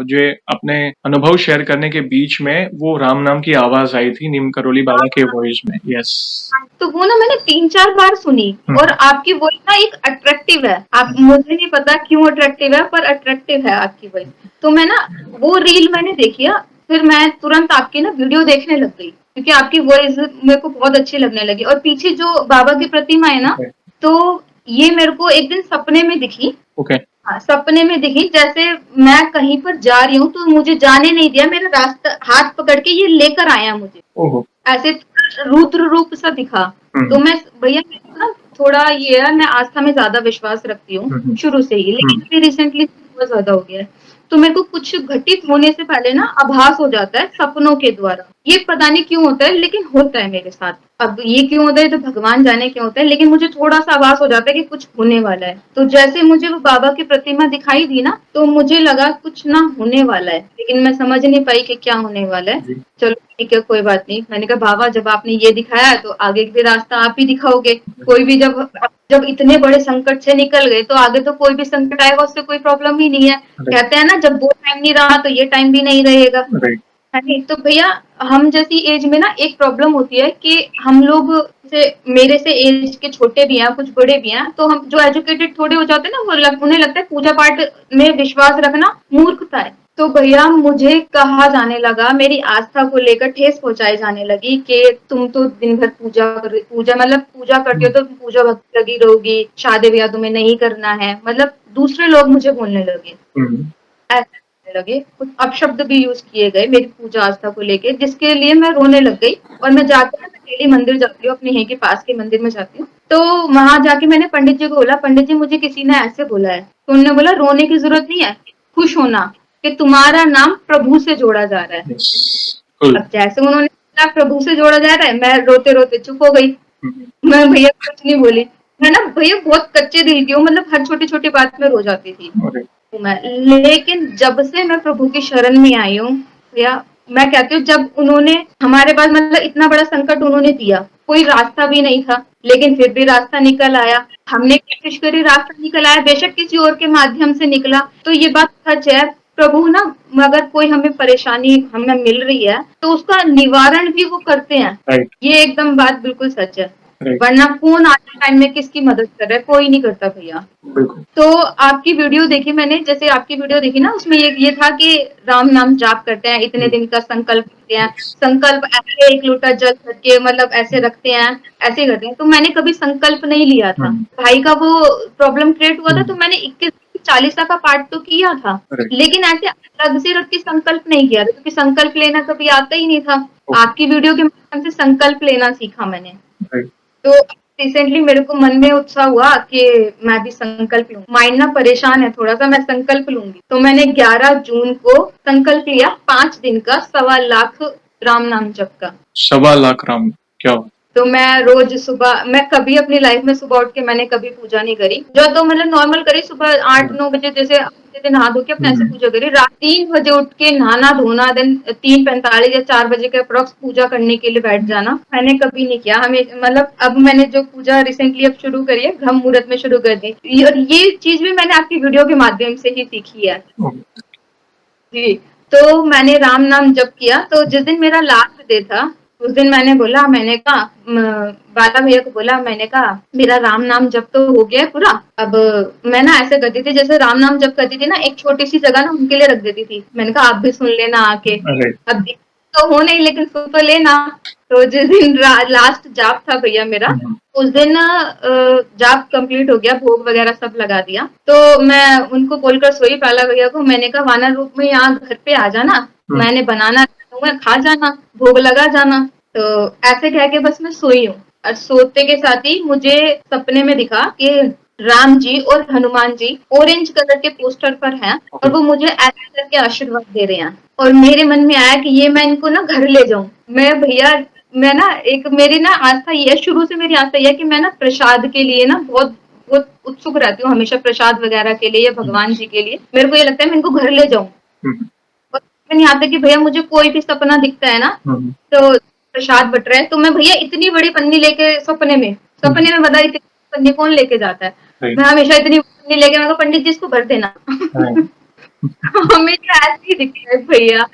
B: जो अपने अनुभव शेयर करने के बीच में वो राम नाम की आवाज आई थी नीम करोली बाबा के वॉइस में। यस,
A: तो वो ना मैंने 3-4 बार सुनी, और आपकी वॉइस ना एक अट्रैक्टिव है, आप मुझे नहीं पता क्यों अट्रैक्टिव है, पर अट्रैक्टिव है आपकी वॉइस। तो मैं ना वो रील मैंने देखी, फिर मैं तुरंत आपकी ना वीडियो देखने लग गई, क्योंकि आपकी वॉइस मेरे को बहुत अच्छी लगने लगी। और पीछे जो बाबा की प्रतिमा है ना, तो ये मेरे को एक दिन सपने में दिखी। हाँ, सपने में दिखी, जैसे मैं कहीं पर जा रही हूँ तो मुझे जाने नहीं दिया, मेरा रास्ता हाथ पकड़ के ये लेकर आया मुझे, ऐसे रुद्र रूप सा दिखा। तो मैं भैया ना थोड़ा ये है, मैं आस्था में ज्यादा विश्वास रखती हूँ शुरू से ही, लेकिन रिसेंटली बहुत ज्यादा हो गया है। तो मेरे को कुछ घटित होने से पहले ना आभास हो जाता है सपनों के द्वारा, ये पता नहीं क्यों होता है, लेकिन होता है मेरे साथ। अब ये क्यों होता है तो भगवान जाने क्यों होता है, लेकिन मुझे थोड़ा-सा आभास हो जाता है कि कुछ होने वाला है। तो जैसे मुझे वो बाबा की प्रतिमा दिखाई दी ना, तो मुझे लगा कुछ ना होने वाला है, लेकिन मैं समझ नहीं पाई कि क्या होने वाला है। चलो ठीक है, कोई बात नहीं। मैंने कहा बाबा जब आपने ये दिखाया है तो आगे भी रास्ता आप ही दिखाओगे। कोई भी जब इतने बड़े संकट से निकल गए तो आगे तो कोई भी संकट आएगा उससे कोई प्रॉब्लम ही नहीं है। कहते हैं ना, जब वो टाइम नहीं रहा तो ये टाइम भी नहीं रहेगा। है नहीं? तो भैया हम जैसी एज में ना एक प्रॉब्लम होती है कि हम लोग से मेरे से एज के छोटे भी हैं, कुछ बड़े भी हैं, तो हम जो एजुकेटेड थोड़े हो जाते हैं ना, उन्हें लगता है पूजा पाठ में विश्वास रखना मूर्खता है। तो भैया मुझे कहा जाने लगा, मेरी आस्था को लेकर ठेस पहुंचाई जाने लगी कि तुम तो दिन भर पूजा मतलब पूजा करती हो तो पूजा भक्ति लगी रहोगी, शादी ब्याह तुम्हें नहीं करना है, मतलब दूसरे लोग मुझे बोलने लगे, ऐसे बोलने लगे, कुछ अपशब्द भी यूज किए गए मेरी पूजा आस्था को लेके, जिसके लिए मैं रोने लग गई। और मैं जाकर डेली मंदिर जाती हूँ, अपने यहीं के पास के मंदिर में जाती हूँ। तो वहां जाके मैंने पंडित जी को बोला, पंडित जी मुझे किसी ने ऐसे बोला है। तो उन्होंने बोला रोने की जरूरत नहीं है, खुश होना कि तुम्हारा नाम प्रभु से जोड़ा जा रहा है। अब जैसे उन्होंने बोला प्रभु से जोड़ा जा रहा है, मैं रोते रोते चुप हो गई। मैं भैया कुछ नहीं बोली। मैं ना भैया बहुत कच्चे दिल की हूँ, मतलब हर छोटी छोटी बात में रो जाती थी मैं। लेकिन जब से मैं प्रभु की शरण में आई हूँ भैया, मैं कहती हूँ जब उन्होंने हमारे पास मतलब इतना बड़ा संकट उन्होंने दिया, कोई रास्ता भी नहीं था, लेकिन फिर भी रास्ता निकल आया। हमने कोशिश करी, रास्ता निकल आया, बेशक किसी और के माध्यम से निकला। तो ये बात सच है, प्रभु ना अगर कोई हमें परेशानी हमें मिल रही है तो उसका निवारण भी वो करते हैं। ये एकदम बात बिल्कुल सच है। वरना कौन आज के टाइम में किसकी मदद कर रहा है, कोई नहीं करता भैया। तो आपकी वीडियो देखी मैंने, जैसे आपकी वीडियो देखी ना, उसमें ये था कि राम नाम जाप करते हैं, इतने दिन का संकल्प करते हैं, संकल्प ऐसे एक लोटा जल करके मतलब ऐसे रखते हैं, ऐसे करते हैं। तो मैंने कभी संकल्प नहीं लिया था। भाई का वो प्रॉब्लम क्रिएट हुआ था तो मैंने 21 का पाठ तो किया था, लेकिन ऐसे अलग से रख के संकल्प नहीं किया था, क्योंकि संकल्प लेना कभी आता ही नहीं था। आपकी वीडियो के माध्यम से संकल्प लेना सीखा मैंने। तो रिसेंटली मेरे को मन में उत्साह हुआ कि मैं भी संकल्प लूं। माइंड ना परेशान है थोड़ा सा, मैं संकल्प लूंगी। तो मैंने 11 जून को संकल्प लिया 5 दिन का 1.25 लाख राम नाम जप का।
B: 1.25 लाख राम, क्या?
A: तो मैं रोज सुबह, मैं कभी अपनी लाइफ में सुबह उठ के मैंने कभी पूजा नहीं करी, जो तो मतलब नॉर्मल करी, सुबह 8-9 बजे जैसे नहा धो के अपने ऐसे पूजा करी। रात 3 बजे उठ के नहाना धोना, देन 3:45 या 4 बजे के अप्रॉक्स पूजा करने के लिए बैठ जाना, मैंने कभी नहीं किया। हमें मतलब अब मैंने जो पूजा रिसेंटली अब शुरू करी है, ब्रह्म मुहूर्त में शुरू कर दी, और ये चीज भी मैंने आपकी वीडियो के माध्यम से ही सीखी है जी। तो मैंने राम नाम जप किया। तो जिस दिन मेरा लास्ट डे था उस दिन मैंने कहा बाला भैया को बोला, मैंने कहा मेरा राम नाम जप तो हो गया पूरा। अब मैं ना ऐसे करती थी, जैसे राम नाम जप करती थी ना, एक छोटी सी जगह ना उनके लिए रख देती थी। मैंने कहा आप भी सुन लेना आके, अब तो हो नहीं लेकिन सुन तो लेना। तो जिस दिन लास्ट जाप था भैया मेरा, उस दिन जाप कंप्लीट हो गया, भोग वगैरह सब लगा दिया। तो मैं उनको बोलकर सोई बाला भैया को, मैंने कहा वानर रूप में यहाँ घर पे आ जाना, मैंने बनाना खा जाना, भोग लगा जाना। तो ऐसे कह के बस मैं सोई हूँ, और सोते के साथ ही मुझे सपने में दिखा कि राम जी और हनुमान जी ऑरेंज कलर के पोस्टर पर हैं, और वो मुझे ऐसे करके आशीर्वाद दे रहे हैं। और मेरे मन में आया कि ये मैं इनको ना घर ले जाऊं। मैं भैया, मैं ना एक मेरी ना आस्था ये है, शुरू से मेरी आस्था ये है कि मैं ना प्रसाद के लिए ना बहुत बहुत उत्सुक रहती हूँ हमेशा, प्रसाद वगैरह के लिए या भगवान जी के लिए। मेरे को ये लगता है मैं इनको घर ले जाऊं। और नहीं आता कि भैया मुझे कोई भी सपना दिखता है ना, तो प्रसाद बट रहा है, तो मैं भैया इतनी बड़ी पन्नी लेके सपने में बता, इतनी पन्नी कौन लेके जाता है। मैं हमेशा इतनी पन्नी लेके, मैं पंडित जी इसको भर देना हमेशा ऐसे ही दिखता है भैया,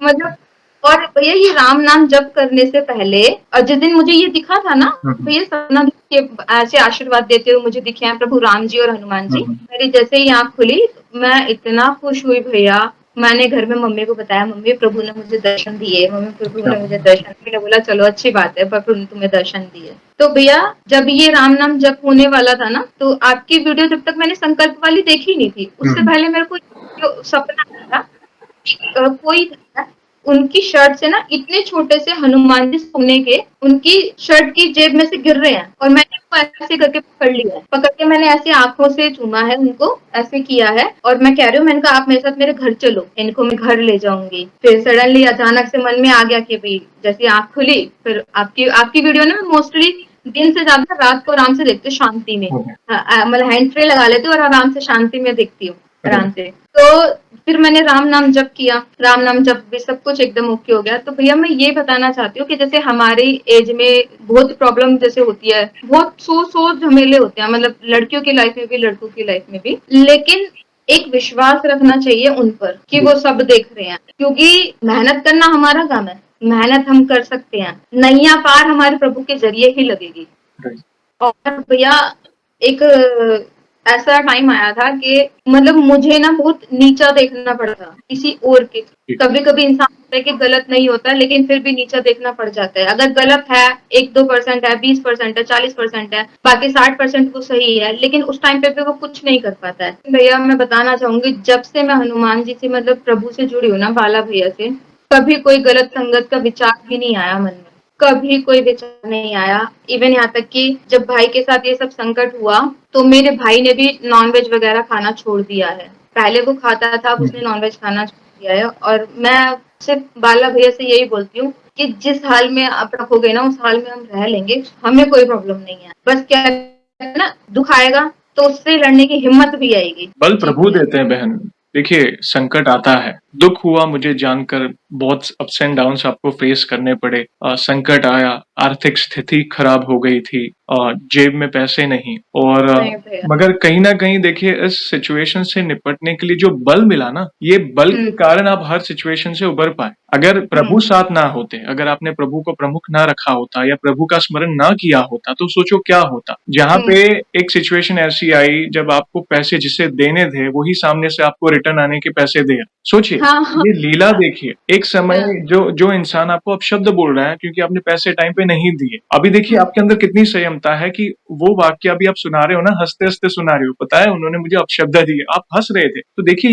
A: मतलब। और भैया ये राम नाम जप करने से पहले, और जिस दिन मुझे ये दिखा था ना भैया, सपना के ऐसे आशीर्वाद देते हुए मुझे दिखे हैं प्रभु राम जी और हनुमान जी। मेरी जैसे ही आंख खुली मैं इतना खुश हुई भैया। मैंने घर में मम्मी को बताया, मम्मी प्रभु ने मुझे दर्शन दिए, मम्मी प्रभु ने मुझे दर्शन दिए। बोला चलो अच्छी बात है, प्रभु ने तुम्हें दर्शन दिए। तो भैया जब ये राम नाम जप होने वाला था ना, तो आपकी वीडियो जब तक मैंने संकल्प वाली देखी नहीं थी, उससे पहले मेरे को जो सपना था कोई था उनकी शर्ट से ना इतने छोटे से हनुमान जी सोने के उनकी शर्ट की जेब में से गिर रहे हैं, और मैंने उनको ऐसे करके पकड़ लिया है, पकड़ के मैंने ऐसे आंखों से चूमा है उनको, ऐसे किया है, और मैं कह रही हूँ, मैंने कहा आप मेरे साथ मेरे घर चलो, इनको मैं घर ले जाऊंगी। फिर सडनली अचानक से मन में आ गया कि भाई जैसे आंख खुली, फिर आपकी आपकी वीडियो ना मैं मोस्टली दिन से ज्यादा रात को आराम से देखती हूँ, शांति में। मतलब हैंड फ्री लगा लेती हूँ और आराम से शांति में देखती हूँ, आराम से। तो फिर मैंने राम नाम जप किया, राम नाम जप भी सब कुछ एकदम ओके हो गया। तो भैया मैं ये बताना चाहती हूँ कि जैसे हमारी एज में बहुत प्रॉब्लम जैसे होती है, बहुत सौ झमेले होते हैं, मतलब लड़कियों की लाइफ में भी लड़कों की लाइफ में भी, लेकिन एक विश्वास रखना चाहिए उन पर कि वो सब देख रहे हैं, क्योंकि मेहनत करना हमारा काम है, मेहनत हम कर सकते हैं, नैया पार हमारे प्रभु के जरिए ही लगेगी। और भैया एक ऐसा टाइम आया था कि मतलब मुझे ना बहुत नीचा देखना पड़ा था किसी और के। कभी कभी इंसान होता है कि गलत नहीं होता, लेकिन फिर भी नीचा देखना पड़ जाता है। अगर गलत है 1-2% है, 20% है, 40% है, बाकी 60% वो सही है, लेकिन उस टाइम पे भी वो कुछ नहीं कर पाता है। भैया मैं बताना चाहूंगी, जब से मैं हनुमान जी से मतलब प्रभु से जुड़ी हूँ ना, बाला भैया से, कभी कोई गलत संगत का विचार भी नहीं आया मन में, कभी कोई विचार नहीं आया। इवन यहाँ तक कि जब भाई के साथ ये सब संकट हुआ, तो मेरे भाई ने भी नॉनवेज वगैरह खाना छोड़ दिया है। पहले वो खाता था, उसने नॉनवेज खाना छोड़ दिया है। और मैं सिर्फ बाला भैया से यही बोलती हूँ कि जिस हाल में आप रखोगे ना, उस हाल में हम रह लेंगे, हमें कोई प्रॉब्लम नहीं है। बस क्या है ना, दुख आएगा तो उससे लड़ने की हिम्मत भी आएगी।
B: बल प्रभु देते हैं बहन। देखिए, संकट आता है, दुख हुआ, मुझे जानकर बहुत अप्स एंड डाउन्स आपको फेस करने पड़े। संकट आया, आर्थिक स्थिति खराब हो गई थी, जेब में पैसे नहीं, और मगर कहीं ना कहीं देखिए इस सिचुएशन से निपटने के लिए जो बल मिला ना, ये बल के कारण आप हर सिचुएशन से उबर पाए। अगर प्रभु साथ ना होते, अगर आपने प्रभु को प्रमुख ना रखा होता या प्रभु का स्मरण ना किया होता, तो सोचो क्या होता। जहाँ पे एक सिचुएशन ऐसी आई जब आपको पैसे जिसे देने थे वही सामने से आपको रिटर्न आने के पैसे दे। सोचिए, ये लीला देखिए। एक समय जो जो इंसान आपको अपशब्द बोल रहा है क्योंकि आपने पैसे टाइम पे नहीं दिए, अभी देखिए आपके अंदर कितनी संयमता है कि वो वाक्य अभी आप सुना रहे हो ना, हंसते हंसते सुना रहे हो। पता है उन्होंने मुझे अपशब्द दिए, आप हंस रहे थे। तो देखिए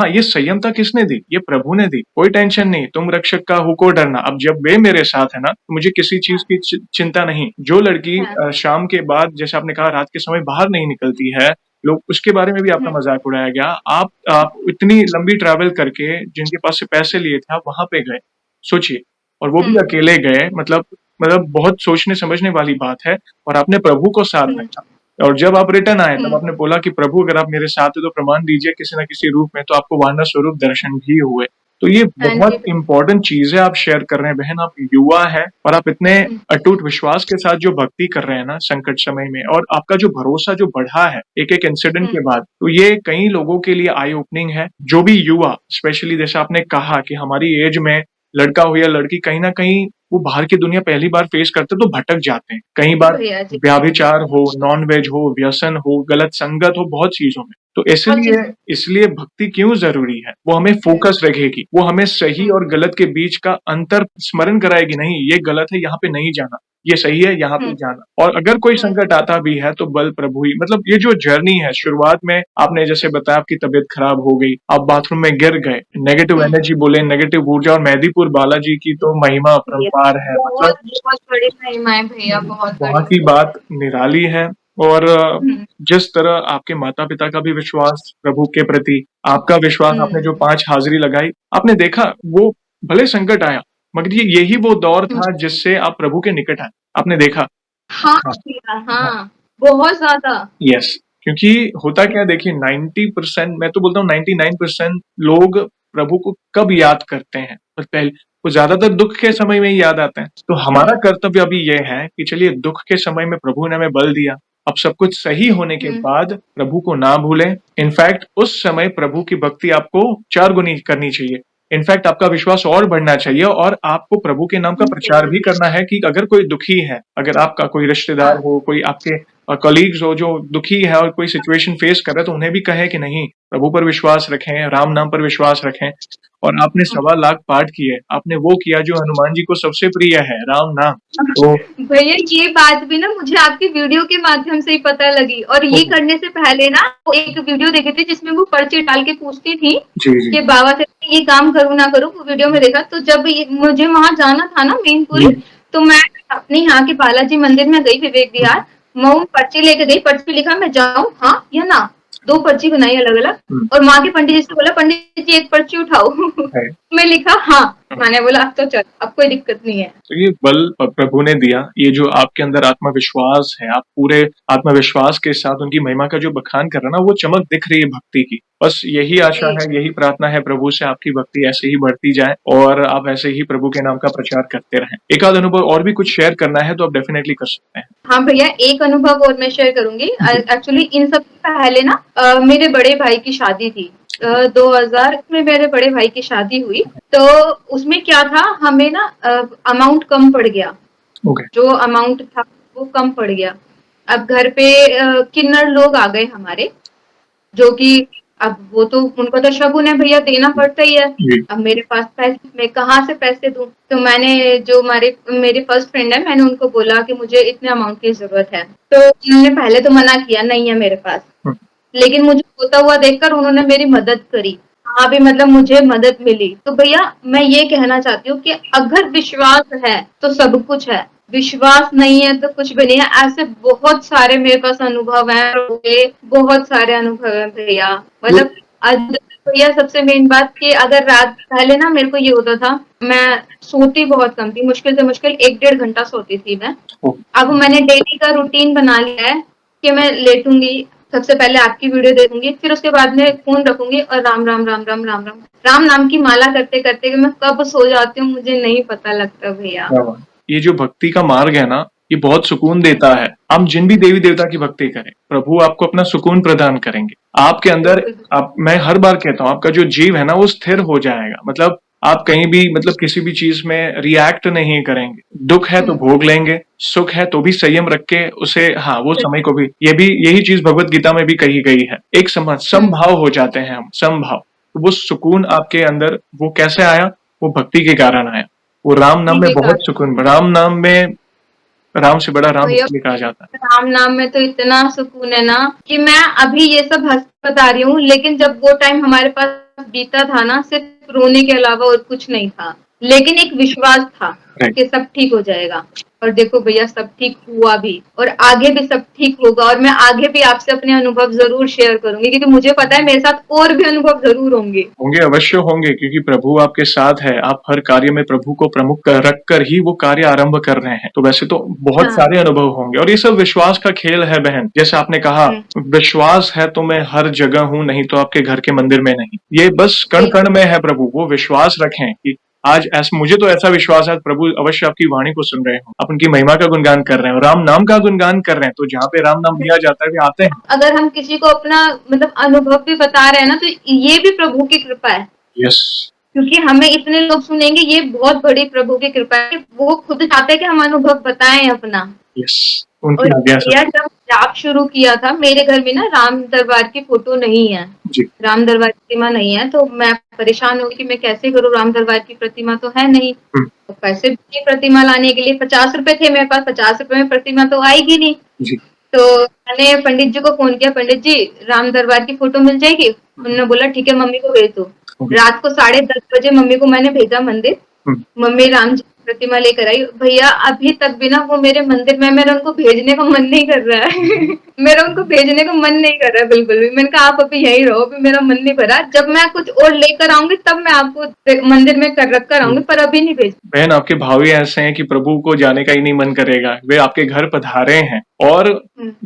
B: ये संयमता किसने दी? ये प्रभु ने दी। कोई टेंशन नहीं, तुम रक्षक का हूँ को डरना। अब जब वे मेरे साथ है ना, तो मुझे किसी चीज की चिंता नहीं। जो लड़की शाम के बाद, जैसे आपने कहा, रात के समय बाहर नहीं निकलती है, लोग उसके बारे में भी आपका मजाक उड़ाया गया। आप इतनी लंबी ट्रैवल करके जिनके पास से पैसे लिए थे, आप वहां पे गए, सोचिए, और वो भी अकेले गए। मतलब बहुत सोचने समझने वाली बात है। और आपने प्रभु को साथ रखा, और जब आप रिटर्न आए तब आपने बोला कि प्रभु अगर आप मेरे साथ है तो प्रमाण दीजिए किसी न किसी रूप में। तो आपको वानर स्वरूप दर्शन भी हुए। तो ये बहुत इंपॉर्टेंट चीज है आप शेयर कर रहे हैं बहन। आप युवा है और आप इतने अटूट विश्वास के साथ जो भक्ति कर रहे हैं ना संकट समय में, और आपका जो भरोसा जो बढ़ा है एक एक इंसिडेंट के बाद, तो ये कई लोगों के लिए आई ओपनिंग है। जो भी युवा, स्पेशली जैसे आपने कहा कि हमारी एज में लड़का हो या लड़की, कहीं ना कहीं वो बाहर की दुनिया पहली बार फेस करते तो भटक जाते हैं। कई बार व्याभिचार हो, नॉन वेज हो, व्यसन हो, गलत संगत हो, बहुत चीजों में। तो इसलिए भक्ति क्यों जरूरी है? वो हमें फोकस रखेगी, वो हमें सही और गलत के बीच का अंतर स्मरण कराएगी। नहीं, ये गलत है, यहाँ पे नहीं जाना, ये सही है, यहाँ पे जाना। और अगर कोई संकट आता भी है तो बल प्रभु ही। मतलब ये जो जर्नी है, शुरुआत में आपने जैसे बताया आपकी तबीयत खराब हो गई, आप बाथरूम में गिर गए, नेगेटिव एनर्जी बोले, नेगेटिव ऊर्जा, और मेहंदीपुर बालाजी की तो महिमा अपरंपार है।
A: बहुत बड़ी महिमा है भैया,
B: बहुत ही बात निराली है। और जिस तरह आपके माता पिता का भी विश्वास प्रभु के प्रति, आपका विश्वास, आपने जो 5 हाजिरी लगाई, आपने देखा वो भले संकट आया, मगर यही वो दौर था जिससे आप प्रभु के निकट आए। आपने देखा।
A: हाँ, बहुत ज्यादा।
B: यस, क्योंकि होता क्या है, देखिए 90%, मैं तो बोलता हूँ 99% लोग प्रभु को कब याद करते हैं? पहले वो ज्यादातर दुख के समय में ही याद आते हैं। तो हमारा कर्तव्य अभी ये है कि चलिए, दुख के समय में प्रभु ने हमें बल दिया, अब सब कुछ सही होने के बाद प्रभु को ना भूलें। इनफैक्ट उस समय प्रभु की भक्ति आपको 4 गुनी करनी चाहिए। इनफैक्ट आपका विश्वास और बढ़ना चाहिए, और आपको प्रभु के नाम का प्रचार भी करना है कि अगर कोई दुखी है, अगर आपका कोई रिश्तेदार हो, कोई आपके कलीग्स हो जो दुखी है और कोई सिचुएशन फेस कर रहा है, तो उन्हें भी कहे कि नहीं, प्रभु पर विश्वास रखें, राम नाम पर विश्वास रखें। और आपने 1.25 लाख पाठ किए, आपने वो किया जो हनुमान जी को सबसे प्रिय है, राम नाम। तो
A: भैया ये बात भी ना मुझे आपकी वीडियो के माध्यम से ही पता लगी, और ये करने से पहले ना एक वीडियो देखी थी जिसमें वो पर्ची डाल के पूछती थी कि बाबा से ये काम करूँ ना करूँ, वो वीडियो में देखा। तो जब मुझे वहां जाना था ना मेनपुरी, तो मैं अपने यहाँ के बालाजी मंदिर में गई विवेक विहार, मैं वो पर्ची लेके गई, पर्ची पे लिखा मैं जाऊँ हाँ या ना, 2 पर्ची बनाई अलग अलग, और वहां के पंडित जी से बोला पंडित जी एक पर्ची उठाओ मैं लिखा हाँ, मैंने बोला अब तो चल, अब कोई दिक्कत नहीं है।
B: तो ये बल प्रभु ने दिया, ये जो आपके अंदर आत्मविश्वास है, आप पूरे आत्मविश्वास के साथ उनकी महिमा का जो बखान कर रहे हैं ना, वो चमक दिख रही है भक्ति की। बस यही आशा है, यही प्रार्थना है प्रभु से, आपकी भक्ति ऐसे ही बढ़ती जाए और आप ऐसे ही प्रभु के नाम का प्रचार करते रहें। एक आध अनुभव और भी कुछ शेयर करना है तो आप डेफिनेटली कर सकते हैं।
A: हाँ भैया, एक अनुभव और मैं शेयर करूंगी। एक्चुअली इन सब पहले ना मेरे बड़े भाई की शादी थी, 2000 में मेरे बड़े भाई की शादी हुई। तो उसमें क्या था, हमें ना अमाउंट कम पड़ गया, जो अमाउंट था वो कम पड़ गया। अब घर पे किन्नर लोग आ गए हमारे, जो कि अब वो तो उनको तो शगुन है भैया, देना पड़ता ही है। अब मेरे पास पैसे, मैं कहाँ से पैसे दूं? तो मैंने जो मेरे फर्स्ट फ्रेंड है, मैंने उनको बोला कि मुझे इतने अमाउंट की जरूरत है। तो उन्होंने पहले तो मना किया, नहीं है मेरे पास, लेकिन मुझे होता हुआ देखकर उन्होंने मेरी मदद करी। हाँ भी मतलब मुझे मदद मिली। तो भैया मैं ये कहना चाहती हूँ कि अगर विश्वास है तो सब कुछ है, विश्वास नहीं है तो कुछ भी नहीं है। ऐसे बहुत सारे मेरे पास अनुभव हैं, बहुत सारे अनुभव हैं भैया। मतलब आज भैया सबसे मेन बात कि अगर रात पहले ना मेरे को ये होता था, मैं सोती बहुत कम थी, मुश्किल से मुश्किल 1-1.5 घंटा सोती थी मैं। अब मैंने डेली का रूटीन बना लिया है कि मैं लेटूंगी, सबसे पहले आपकी वीडियो देखूंगी, फिर उसके बाद में फोन रखूंगी और राम राम राम राम राम राम राम नाम की माला करते करते मैं कब सो जाती हूँ मुझे नहीं पता लगता भैया।
B: ये जो भक्ति का मार्ग है ना, ये बहुत सुकून देता है। हम जिन भी देवी देवता की भक्ति करें, प्रभु आपको अपना सुकून प्रदान करेंगे। आपके अंदर मैं हर बार कहता हूँ, आपका जो जीव है ना वो स्थिर हो जाएगा। मतलब आप कहीं भी मतलब किसी भी चीज में रिएक्ट नहीं करेंगे। दुख है तो भोग लेंगे, सुख है तो भी संयम रख के उसे, हाँ वो समय को भी, ये भी यही चीज भगवत गीता में भी कही गई है। एक समभाव हो जाते हैं हम, समभाव। तो वो सुकून आपके अंदर वो कैसे आया? वो भक्ति के कारण आया। वो राम नाम में बहुत सुकून, राम नाम में राम से बड़ा राम इसलिए कहा जाता है।
A: राम नाम में तो इतना सुकून है ना कि मैं अभी ये सब हंस बता रही हूँ, लेकिन जब वो टाइम हमारे पास बीता था ना, सिर्फ रोने के अलावा और कुछ नहीं था, लेकिन एक विश्वास था कि सब ठीक हो जाएगा। और देखो भैया सब ठीक हुआ भी, और आगे भी सब ठीक होगा। और मैं आगे भी आपसे अपने अनुभव जरूर शेयर करूंगी, क्योंकि मुझे पता है मेरे साथ और भी अनुभव जरूर होंगे।
B: अवश्य होंगे, क्योंकि प्रभु आपके साथ है। आप हर कार्य में प्रभु को प्रमुख रख कर ही वो कार्य आरंभ कर रहे हैं। तो वैसे तो बहुत सारे अनुभव होंगे, और ये सब विश्वास का खेल है बहन। जैसे आपने कहा विश्वास है तो मैं हर जगह हूँ, नहीं तो आपके घर के मंदिर में नहीं। ये बस कण कण में है प्रभु। वो विश्वास रखें कि आज मुझे तो ऐसा विश्वास है प्रभु अवश्य आपकी वाणी को सुन रहे हो, आप उनकी महिमा का गुणगान कर रहे हो, राम नाम का गुणगान कर रहे हैं। तो जहाँ पे राम नाम लिया जाता है वे आते हैं।
A: अगर हम किसी को अपना मतलब अनुभव भी बता रहे हैं ना, तो ये भी प्रभु की कृपा है।
B: यस,
A: क्योंकि हमें इतने लोग सुनेंगे, ये बहुत बड़ी प्रभु की कृपा है। वो खुद चाहते हैं कि हम अनुभव बताएं अपना।
B: यस,
A: और भैया जब जाप शुरू किया था, मेरे घर में ना राम दरबार की फोटो नहीं है, राम दरबार की प्रतिमा नहीं है। तो मैं परेशान हो गई कि मैं कैसे करूँ, राम दरबार की प्रतिमा तो है नहीं। तो पैसे भी प्रतिमा लाने के लिए 50 रुपए थे मेरे पास, 50 रुपए में प्रतिमा तो आएगी नहीं। तो मैंने पंडित जी को फोन किया, पंडित जी राम दरबार की फोटो मिल जाएगी? उन्होंने बोला ठीक है मम्मी को भेज दो। रात को 10:30 बजे मम्मी को मैंने भेजा मंदिर, मम्मी राम जी प्रतिमा लेकर आई। भैया अभी तक भी ना वो मेरे मंदिर में, मेरा उनको भेजने का मन नहीं कर रहा है मेरा उनको भेजने का मन नहीं कर रहा है बिल्कुल भी। मैंने कहा आप अभी यही रहो, अभी मेरा मन नहीं भरा, जब मैं कुछ और लेकर आऊंगी तब मैं आपको मंदिर में कर रख कर आऊंगी, पर अभी नहीं भेज।
B: बहन आपके भाव ही ऐसे हैं कि प्रभु को जाने का ही नहीं मन करेगा। वे आपके घर पधारे हैं और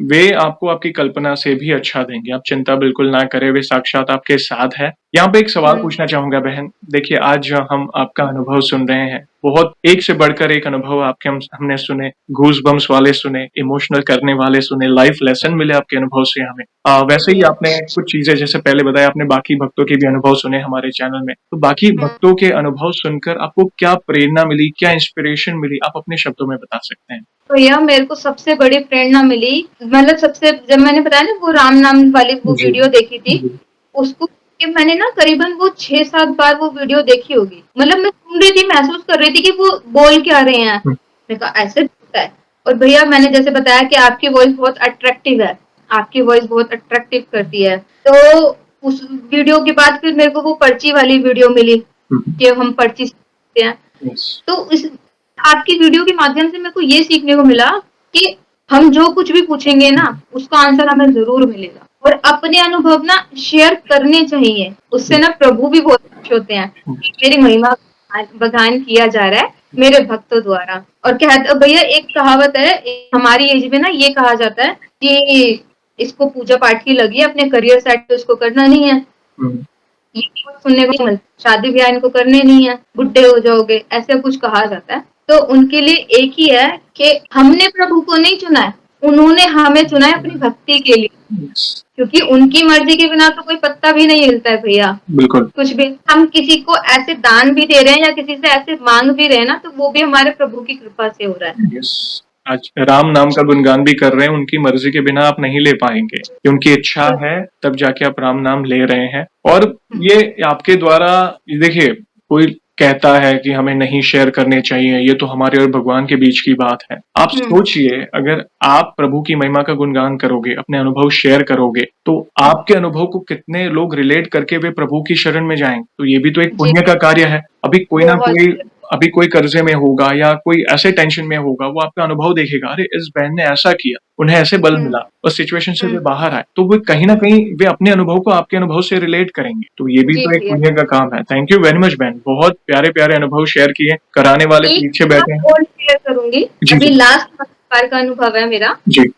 B: वे आपको आपकी कल्पना से भी अच्छा देंगे। आप चिंता बिल्कुल ना करें, वे साक्षात आपके साथ है। यहाँ पे एक सवाल पूछना चाहूंगा बहन। देखिए आज हम आपका अनुभव सुन रहे हैं, बहुत एक से बढ़कर एक अनुभव आपके हमने सुने, गूज बम्स वाले सुने, इमोशनल करने वाले सुने, लाइफ लेसन मिले आपके अनुभव से हमें। वैसे ही आपने कुछ चीजें जैसे पहले बताया, आपने बाकी भक्तों के भी अनुभव सुने हमारे चैनल में। तो बाकी भक्तों के अनुभव सुनकर आपको क्या प्रेरणा मिली, क्या इंस्पिरेशन मिली, आप अपने शब्दों में बता सकते हैं?
A: तो यह मेरे को सबसे बड़ी प्रेरणा मिली, मतलब सबसे, जब मैंने बताया ना वो राम नाम वाली वो वीडियो देखी थी, उसको कि मैंने ना करीबन वो 6-7 बार वो वीडियो देखी होगी। मतलब मैं सुन रही थी, महसूस कर रही थी कि वो बोल क्या रहे हैं। मैंने कहा ऐसे होता है। और भैया मैंने जैसे बताया कि आपकी वॉइस बहुत अट्रैक्टिव है, आपकी वॉइस बहुत अट्रैक्टिव करती है। तो उस वीडियो के बाद फिर मेरे को वो पर्ची वाली वीडियो मिली कि हम पर्ची सीखते हैं। तो इस आपकी वीडियो के माध्यम से मेरे को ये सीखने को मिला कि हम जो कुछ भी पूछेंगे ना उसका आंसर हमें जरूर मिलेगा, और अपने अनुभव ना शेयर करने चाहिए। उससे ना प्रभु भी बहुत खुश होते हैं कि मेरी महिमा बखान किया जा रहा है मेरे भक्तों द्वारा। और कहते भैया एक कहावत है हमारी एज में ना, ये कहा जाता है कि इसको पूजा पाठ की लगी है, अपने करियर सेट पे उसको करना नहीं है। ये सुनने को मिलता है, शादी ब्याह इनको करने नहीं है, बुढ़े हो जाओगे, ऐसा कुछ कहा जाता है। तो उनके लिए एक ही है कि हमने प्रभु को नहीं चुना है, उन्होंने हमें चुना है अपनी भक्ति के लिए, क्योंकि उनकी मर्जी के बिना तो कोई पत्ता भी नहीं हिलता है भैया। बिल्कुल कुछ भी हम किसी को ऐसे दान भी दे रहे हैं या किसी से ऐसे मांग भी रहे हैं ना, तो वो भी हमारे प्रभु की कृपा से हो रहा है।
B: आज राम नाम का गुणगान भी कर रहे हैं, उनकी मर्जी के बिना आप नहीं ले पाएंगे, कि उनकी इच्छा है तब जाके आप राम नाम ले रहे हैं। और ये आपके द्वारा देखिए, कोई कहता है कि हमें नहीं शेयर करने चाहिए, ये तो हमारे और भगवान के बीच की बात है। आप सोचिए, अगर आप प्रभु की महिमा का गुणगान करोगे, अपने अनुभव शेयर करोगे, तो आपके अनुभव को कितने लोग रिलेट करके वे प्रभु की शरण में जाएंगे। तो ये भी तो एक पुण्य का कार्य है। अभी कोई कर्जे में होगा या कोई ऐसे टेंशन में होगा, वो आपका अनुभव देखेगा, अरे इस बहन ने ऐसा किया, उन्हें ऐसे बल मिला, उस सिचुएशन से वे बाहर आए, तो वो कहीं ना कहीं वे अपने अनुभव को आपके अनुभव से रिलेट करेंगे। तो ये भी तो एक पुण्य का काम है। थैंक यू वेरी मच बहन, बहुत प्यारे प्यारे अनुभव शेयर किए। कराने वाले पीछे बैठे हैं।
A: और शेयर करूंगी, अभी लास्ट बार का अनुभव है मेरा जी।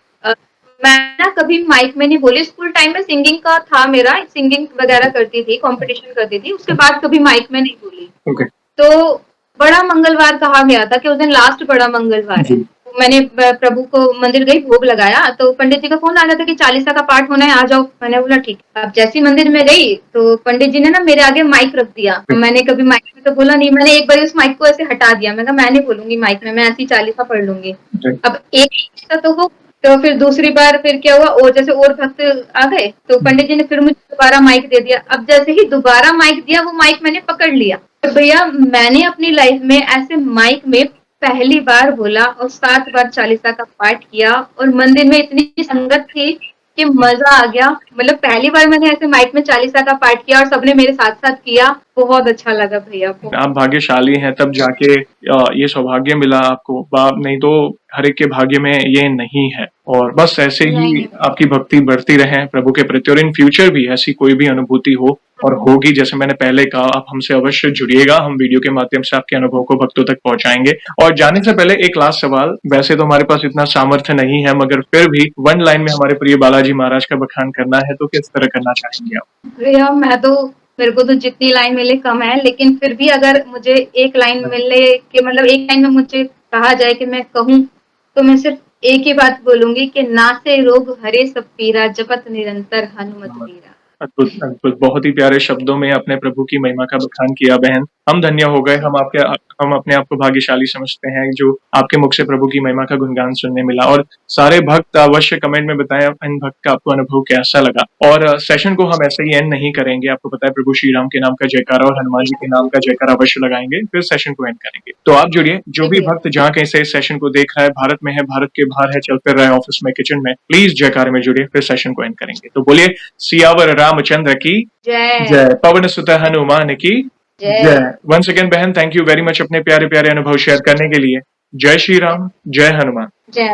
A: मैं ना कभी माइक में नहीं बोली, स्कूल टाइम में सिंगिंग का था मेरा, सिंगिंग वगैरह करती थी, कंपटीशन करती थी, उसके बाद कभी माइक में नहीं बोली। ओके। तो बड़ा मंगलवार कहा गया था कि उस दिन लास्ट बड़ा मंगलवार है। मैंने प्रभु को मंदिर गई, भोग लगाया, तो पंडित जी का फोन आ गया था कि 40 का पाठ होना है, आ जाओ। मैंने बोला ठीक। अब जैसी मंदिर में गई तो पंडित जी ने ना मेरे आगे माइक रख दिया। मैंने कभी माइक में तो बोला नहीं, मैंने एक बार उस माइक को ऐसे हटा दिया। मैं कहा मैं नहीं बोलूंगी माइक में, मैं ऐसी 40 पढ़ लूंगी। अब एक तो वो, तो फिर दूसरी बार फिर क्या हुआ, और जैसे और भक्त आ गए तो पंडित जी ने फिर मुझे दोबारा माइक दे दिया। अब जैसे ही दोबारा माइक दिया, वो माइक मैंने पकड़ लिया। तो भैया मैंने अपनी लाइफ में ऐसे माइक में पहली बार बोला और 7 बार 40 का पाठ किया, और मंदिर में इतनी संगत थी कि मजा आ गया। मतलब पहली बार मैंने ऐसे माइक में 40 का पाठ किया और सबने मेरे साथ साथ किया, बहुत अच्छा लगा भैया। आप भाग्यशाली हैं, तब जाके ये सौभाग्य मिला आपको, नहीं तो हर एक के भाग्य में ये नहीं है। और बस ऐसे ही आपकी भक्ति बढ़ती रहे प्रभु के प्रति, और इन फ्यूचर भी ऐसी कोई भी अनुभूति हो और होगी, जैसे मैंने पहले कहा, आप हमसे अवश्य जुड़िएगा, हम वीडियो के माध्यम से आपके अनुभव को भक्तों तक पहुंचाएंगे। और जाने से पहले एक लास्ट सवाल, वैसे तो हमारे पास इतना सामर्थ्य नहीं है, मगर फिर भी 1 लाइन में हमारे प्रिय बालाजी महाराज का बखान करना है, तो किस तरह करना चाहेंगे आप? भैया मेरे को तो जितनी लाइन मिले कम है, लेकिन फिर भी अगर मुझे एक लाइन मिले कि मतलब एक लाइन में मुझे कहा जाए कि मैं कहूँ, तो मैं सिर्फ एक ही बात बोलूंगी कि नासे रोग हरे सब पीरा, जपत निरंतर हनुमत वीरा।
B: अद्भुत अद्भुत, बहुत ही प्यारे शब्दों में अपने प्रभु की महिमा का बखान किया बहन। हम धन्य हो गए, हम अपने आप को भाग्यशाली समझते हैं जो आपके मुख से प्रभु की महिमा का गुणगान सुनने मिला। और सारे भक्त अवश्य कमेंट में बताएं इन भक्त का आपको अनुभव कैसा लगा। और सेशन को हम ऐसे ही एंड नहीं करेंगे, आपको पता है प्रभु श्री राम के नाम का जयकारा और हनुमान जी के नाम का जयकारा अवश्य लगाएंगे, फिर सेशन को एंड करेंगे। तो आप जुड़िए, जो भी भक्त जहाँ कहीं से इस सेशन को देख रहा है, भारत में है, भारत के बाहर है, चल फिर रहा है, ऑफिस में, किचन में, प्लीज जयकारे में जुड़िए, फिर सेशन को एंड करेंगे। तो बोलिए सियावर रामचंद्र की जय, पवन सुत हनुमान की जय। वंस अगेन बहन, थैंक यू वेरी मच अपने प्यारे प्यारे अनुभव शेयर करने के लिए। जय श्री राम, जय हनुमान। जय